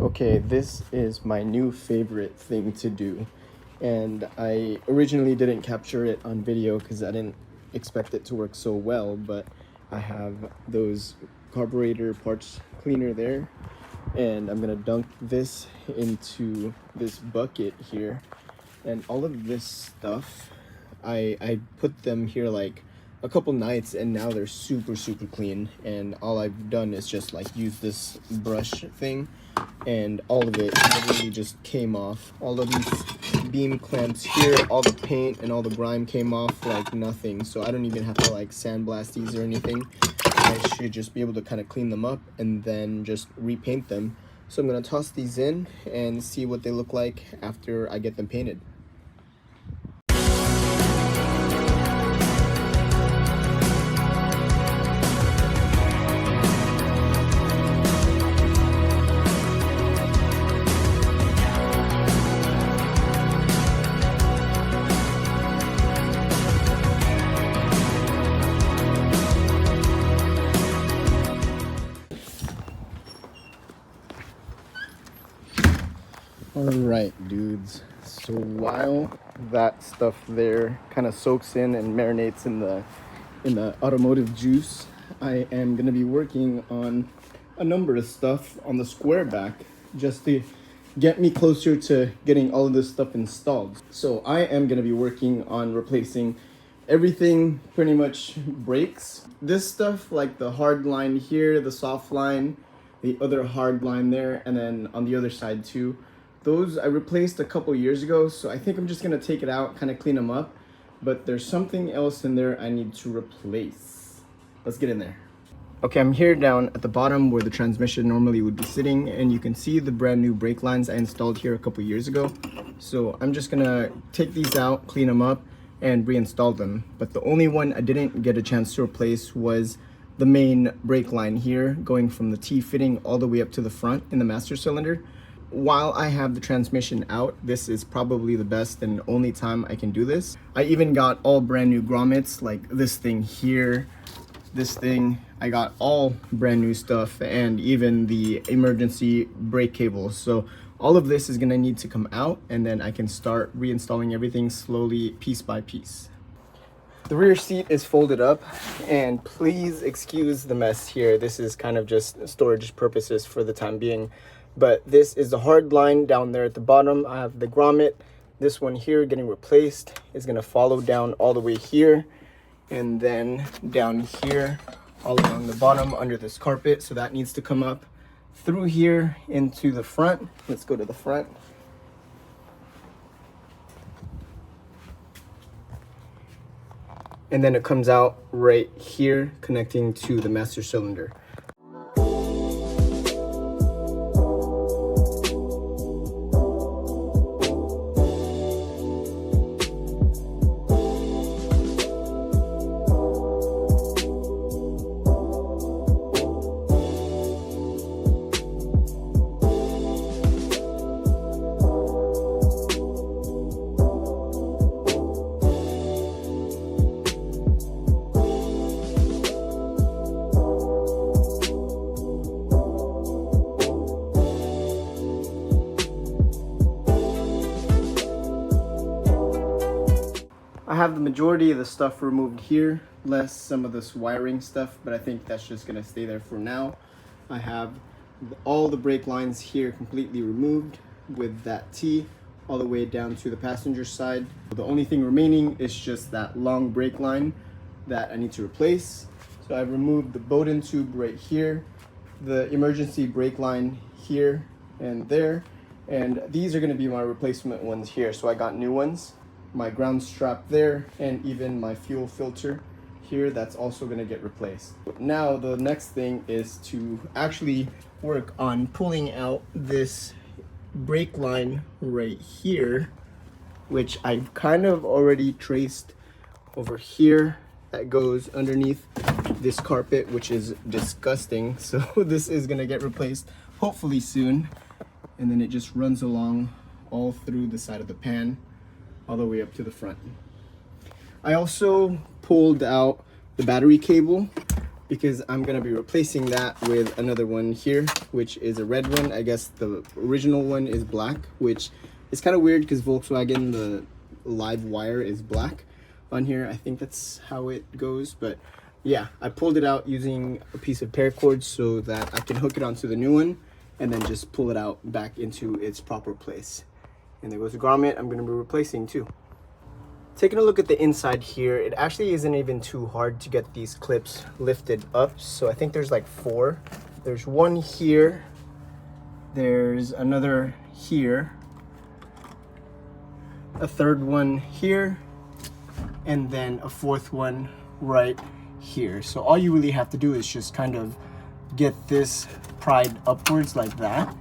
Okay, this is my new favorite thing to do, and I originally didn't capture it on video because I didn't expect it to work so well, but I have those carburetor parts cleaner there, and I'm gonna dunk this into this bucket here, and all of this stuff, I put them here like a couple nights, and now they're super clean, and all I've done is just like use this brush thing, and all of it literally just came off. All of these beam clamps here, all the paint and all the grime came off like nothing, so I don't even have to like sandblast these or anything. I should just be able to kind of clean them up and then just repaint them. So I'm gonna toss these in and see what they look like after I get them painted. Alright dudes, so while that stuff there kind of soaks in and marinates in the automotive juice, I am going to be working on a number of stuff on the Squareback just to get me closer to getting all of this stuff installed. So I am going to be working on replacing everything pretty much breaks. This stuff like the hard line here, the soft line, the other hard line there, and then on the other side too. Those I replaced a couple years ago, so I think I'm just gonna take it out, kind of clean them up, but there's something else in there I need to replace. Let's get in there. Okay, I'm here down at the bottom where the transmission normally would be sitting, and you can see the brand new brake lines I installed here a couple years ago. So I'm just gonna take these out, clean them up, and reinstall them. But the only one I didn't get a chance to replace was the main brake line here, going from the T-fitting all the way up to the front in the master cylinder. While I have the transmission out, this is probably the best and only time I can do this. I even got all brand new grommets, like this thing here, this thing. I got all brand new stuff, and even the emergency brake cables. So all of this is gonna need to come out, and then I can start reinstalling everything slowly, piece by piece. The rear seat is folded up, and please excuse the mess here. This is kind of just storage purposes for the time being. But this is the hard line down there at the bottom. I have the grommet. This one here getting replaced is gonna follow down all the way here, and then down here all along the bottom under this carpet. So that needs to come up through here into the front. Let's go to the front. And then it comes out right here connecting to the master cylinder. I have the majority of the stuff removed here, less some of this wiring stuff, but I think that's just gonna stay there for now. I have all the brake lines here completely removed with that T all the way down to the passenger side. The only thing remaining is just that long brake line that I need to replace. So I've removed the Bowden tube right here, the emergency brake line here and there, and these are gonna be my replacement ones here. So I got new ones. My ground strap there, and even my fuel filter here, that's also going to get replaced. Now the next thing is to actually work on pulling out this brake line right here, which I've kind of already traced over here, that goes underneath this carpet, which is disgusting. So this is going to get replaced hopefully soon, and then it just runs along all through the side of the pan all the way up to the front. I also pulled out the battery cable because I'm gonna be replacing that with another one here, which is a red one. I guess the original one is black, which is kind of weird because Volkswagen, the live wire is black on here. I think that's how it goes, but yeah, I pulled it out using a piece of paracord so that I can hook it onto the new one and then just pull it out back into its proper place. And there goes the grommet I'm going to be replacing too. Taking a look at the inside here, it actually isn't even too hard to get these clips lifted up. So I think there's like 4. There's one here, there's another here, a third one here, and then a 4th one right here. So all you really have to do is just kind of get this pried upwards like that,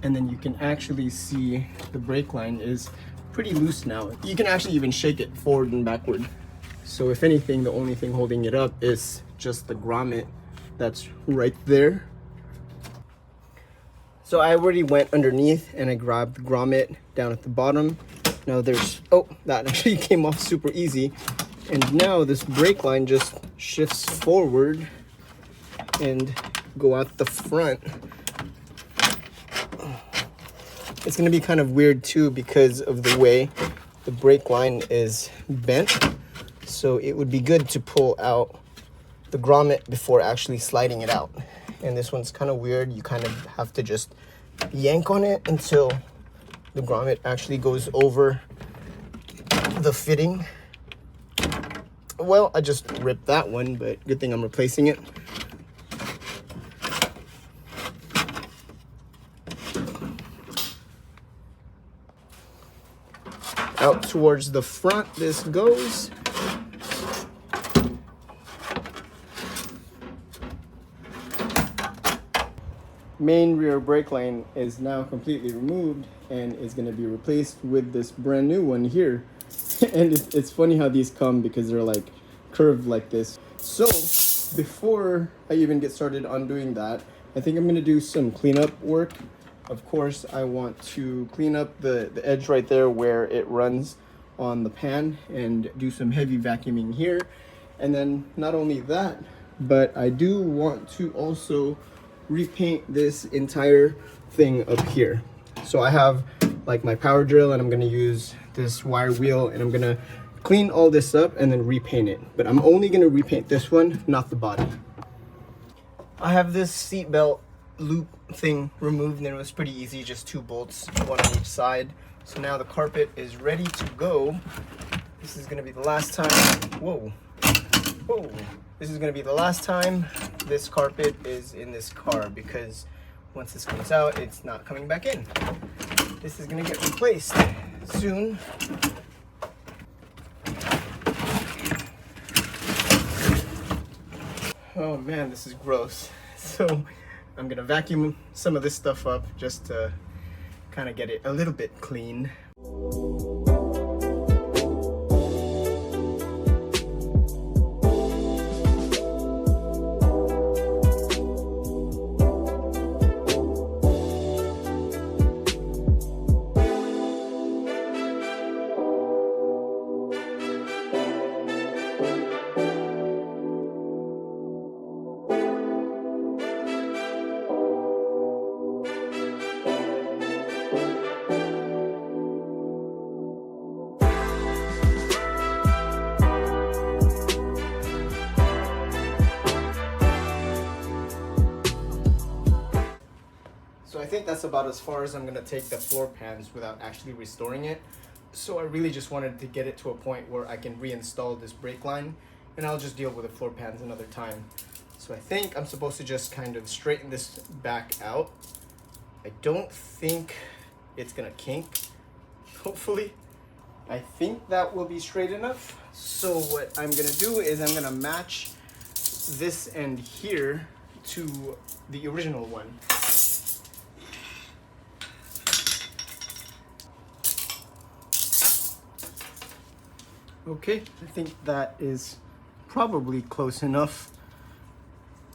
and then you can actually see the brake line is pretty loose now. You can actually even shake it forward and backward. So if anything, the only thing holding it up is just the grommet that's right there. So I already went underneath and I grabbed the grommet down at the bottom. Now there's, oh, that actually came off super easy. And now this brake line just shifts forward and go out the front. It's gonna be kind of weird too because of the way the brake line is bent. So it would be good to pull out the grommet before actually sliding it out. And this one's kind of weird. You kind of have to just yank on it until the grommet actually goes over the fitting. Well, I just ripped that one, but good thing I'm replacing it. Out towards the front this goes. Main rear brake line is now completely removed and is going to be replaced with this brand new one here. And it's funny how these come because they're like curved like this. So before I even get started on doing that, I think I'm going to do some cleanup work. Of course, I want to clean up the edge right there where it runs on the pan and do some heavy vacuuming here. And then not only that, but I do want to also repaint this entire thing up here. So I have like my power drill and I'm going to use this wire wheel and I'm going to clean all this up and then repaint it. But I'm only going to repaint this one, not the body. I have this seat belt loop thing removed and it was pretty easy, just 2 bolts, one on each side. So now the carpet is ready to go. This is going to be the last time, whoa, this is going to be the last time this carpet is in this car, because once this comes out, it's not coming back in. This is going to get replaced soon. Oh man, this is gross. So I'm gonna vacuum some of this stuff up just to kind of get it a little bit clean. So I think that's about as far as I'm gonna take the floor pans without actually restoring it. So I really just wanted to get it to a point where I can reinstall this brake line, and I'll just deal with the floor pans another time. So I think I'm supposed to just kind of straighten this back out. I don't think it's gonna kink, hopefully. I think that will be straight enough. So what I'm gonna do is I'm gonna match this end here to the original one. Okay, I think that is probably close enough.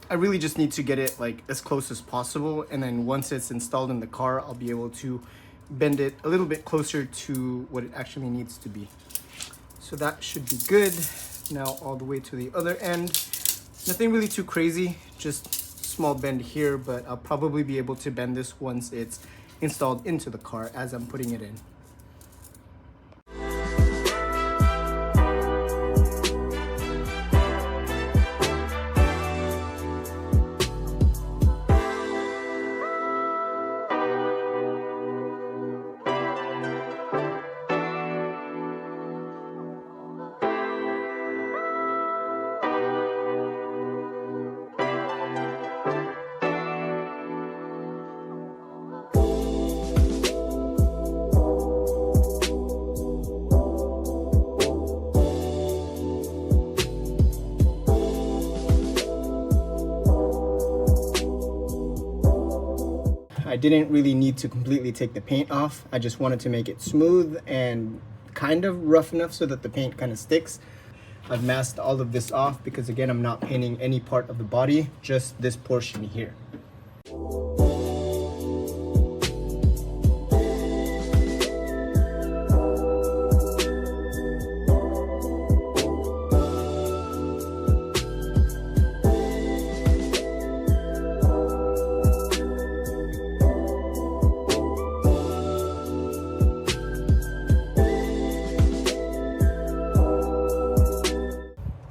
I really just need to get it like as close as possible, and then once it's installed in the car, I'll be able to bend it a little bit closer to what it actually needs to be. So that should be good. Now all the way to the other end. Nothing really too crazy, just small bend here, but I'll probably be able to bend this once it's installed into the car as I'm putting it in. I didn't really need to completely take the paint off. I just wanted to make it smooth and kind of rough enough so that the paint kind of sticks. I've masked all of this off because again, I'm not painting any part of the body, just this portion here.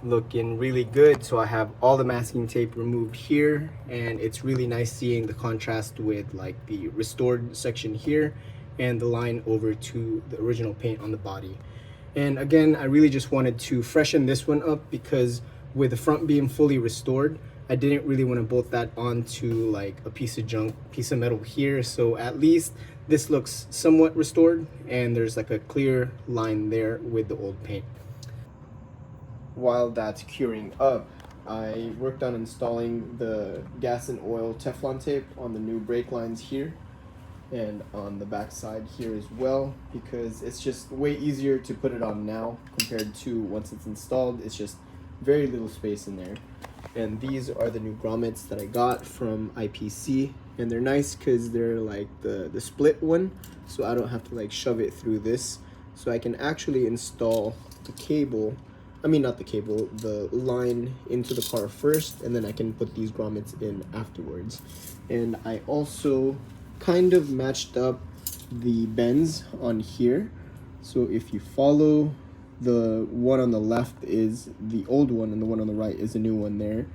Looking really good. So I have all the masking tape removed here, and it's really nice seeing the contrast with like the restored section here and the line over to the original paint on the body. And again, I really just wanted to freshen this one up because with the front being fully restored, I didn't really want to bolt that onto like a piece of junk, piece of metal here. So at least this looks somewhat restored and there's like a clear line there with the old paint. While that's curing up, I worked on installing the gas and oil Teflon tape on the new brake lines here and on the back side here as well, because it's just way easier to put it on now compared to once it's installed. It's just very little space in there. And these are the new grommets that I got from IPC, and they're nice because they're like the split one, so I don't have to like shove it through this, so I can actually install the cable, the line into the car first, and then I can put these grommets in afterwards. And I also kind of matched up the bends on here. So if you follow, the one on the left is the old one and the one on the right is the new one there.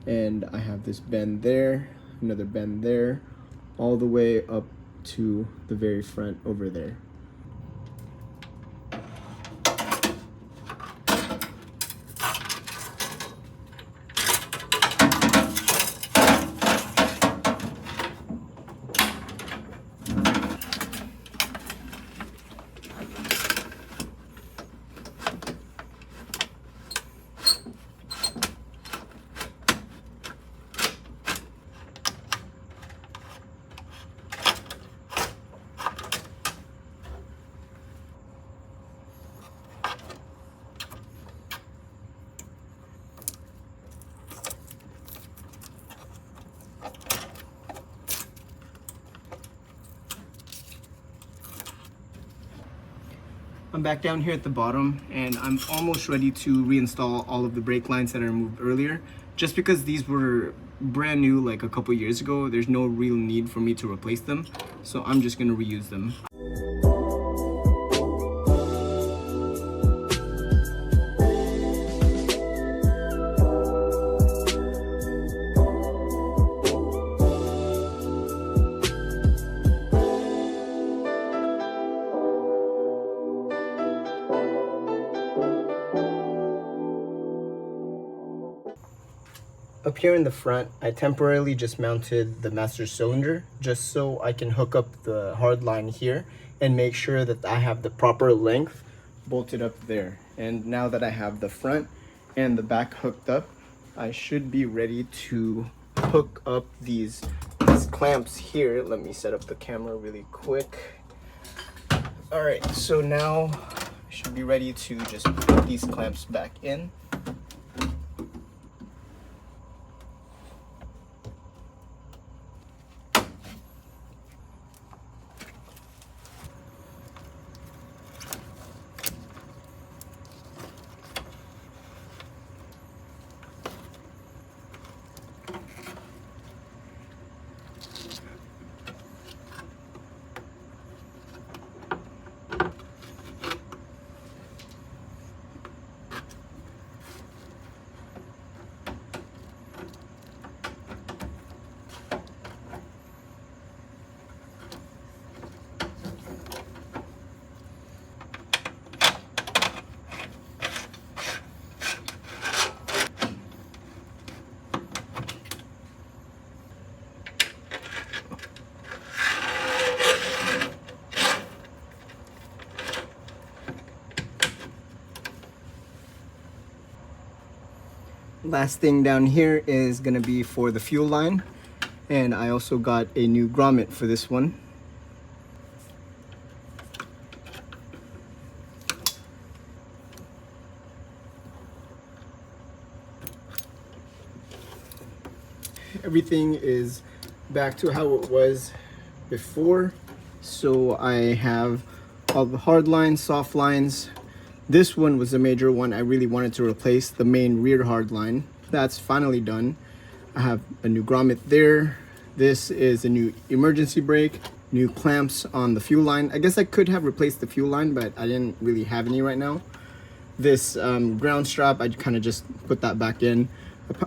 And I have this bend there, another bend there, all the way up to the very front over there. I'm back down here at the bottom, and I'm almost ready to reinstall all of the brake lines that I removed earlier. Just because these were brand new like a couple years ago, there's no real need for me to replace them, so I'm just gonna reuse them. Up here in the front, I temporarily just mounted the master cylinder just so I can hook up the hard line here and make sure that I have the proper length bolted up there. And now that I have the front and the back hooked up, I should be ready to hook up these clamps here. Let me set up the camera really quick. All right, so now I should be ready to just put these clamps back in. Last thing down here is gonna be for the fuel line, and I also got a new grommet for this one. Everything is back to how it was before. So I have all the hard lines, soft lines. This one was a major one. I really wanted to replace the main rear hard line. That's finally done. I have a new grommet there. This is a new emergency brake, new clamps on the fuel line. I guess I could have replaced the fuel line, but I didn't really have any right now. This ground strap, I kind of just put that back in.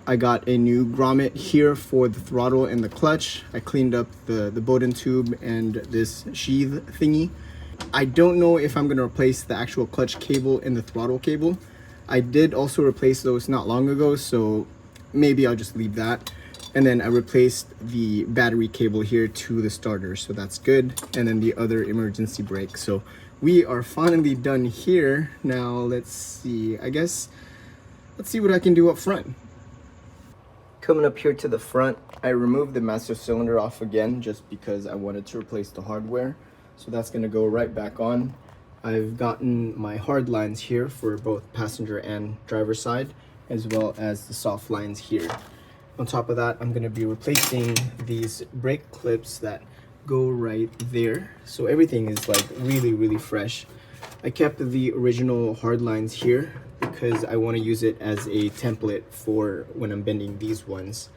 I got a new grommet here for the throttle and the clutch. I cleaned up the Bowden tube and this sheath thingy. I don't know if I'm gonna replace the actual clutch cable and the throttle cable. I did also replace those not long ago, so maybe I'll just leave that. And then I replaced the battery cable here to the starter, so that's good. And then the other emergency brake. So we are finally done here. Now let's see, let's see what I can do up front. Coming up here to the front, I removed the master cylinder off again just because I wanted to replace the hardware. So that's gonna go right back on. I've gotten my hard lines here for both passenger and driver side, as well as the soft lines here. On top of that, I'm gonna be replacing these brake clips that go right there. So everything is like really fresh. I kept the original hard lines here because I want to use it as a template for when I'm bending these ones.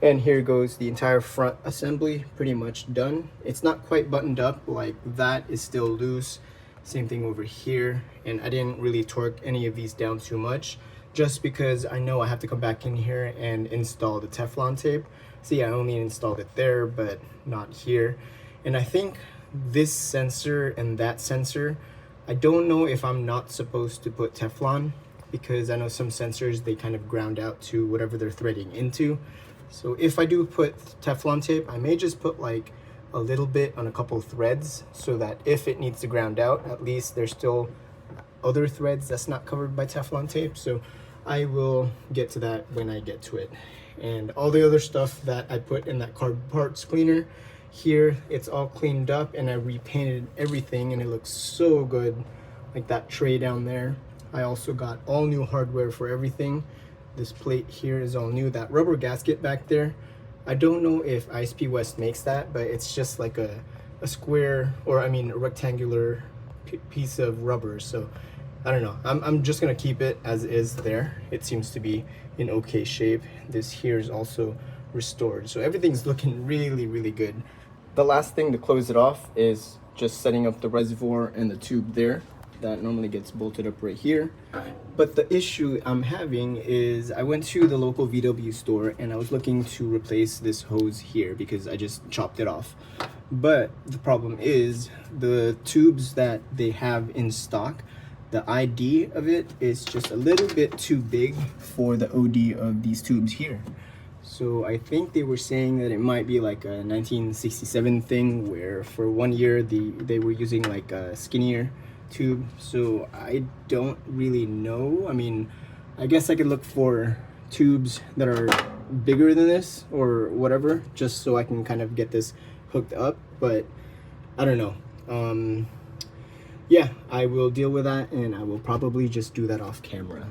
And here goes the entire front assembly, pretty much done. It's not quite buttoned up, like that is still loose. Same thing over here. And I didn't really torque any of these down too much, just because I know I have to come back in here and install the Teflon tape. See, I only installed it there, but not here. And I think this sensor and that sensor, I don't know if I'm not supposed to put Teflon, because I know some sensors, they kind of ground out to whatever they're threading into. So if I do put Teflon tape, I may just put like a little bit on a couple threads so that if it needs to ground out, at least there's still other threads that's not covered by Teflon tape. So I will get to that when I get to it. And all the other stuff that I put in that car parts cleaner, here it's all cleaned up and I repainted everything and it looks so good. Like that tray down there. I also got all new hardware for everything. This plate here is all new. That rubber gasket back there, I don't know if ISP West makes that, but it's just like a square, or I mean a rectangular piece of rubber. So I don't know, I'm just gonna keep it as is there. It seems to be in okay shape. This here is also restored, so everything's looking really good. The last thing to close it off is just setting up the reservoir and the tube there. That normally gets bolted up right here. But the issue I'm having is I went to the local VW store and I was looking to replace this hose here because I just chopped it off. But the problem is the tubes that they have in stock, the ID of it is just a little bit too big for the OD of these tubes here. So I think they were saying that it might be like a 1967 thing where for 1 year they were using like a skinnier tube. So I don't really know. I mean, I guess I could look for tubes that are bigger than this or whatever, just so I can kind of get this hooked up, but I don't know. Yeah, I will deal with that and I will probably just do that off camera.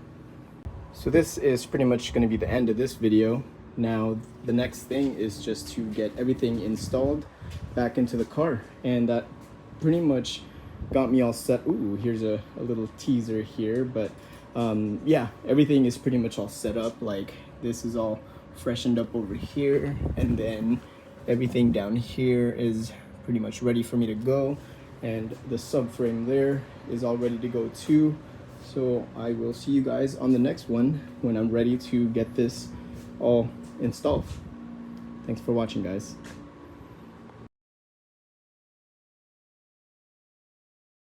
So this is pretty much going to be the end of this video. Now the next thing is just to get everything installed back into the car, and that pretty much got me all set. Ooh, here's a little teaser here, but yeah, everything is pretty much all set up. Like this is all freshened up over here, and then everything down here is pretty much ready for me to go, and the subframe there is all ready to go too. So I will see you guys on the next one when I'm ready to get this all installed. Thanks for watching, guys.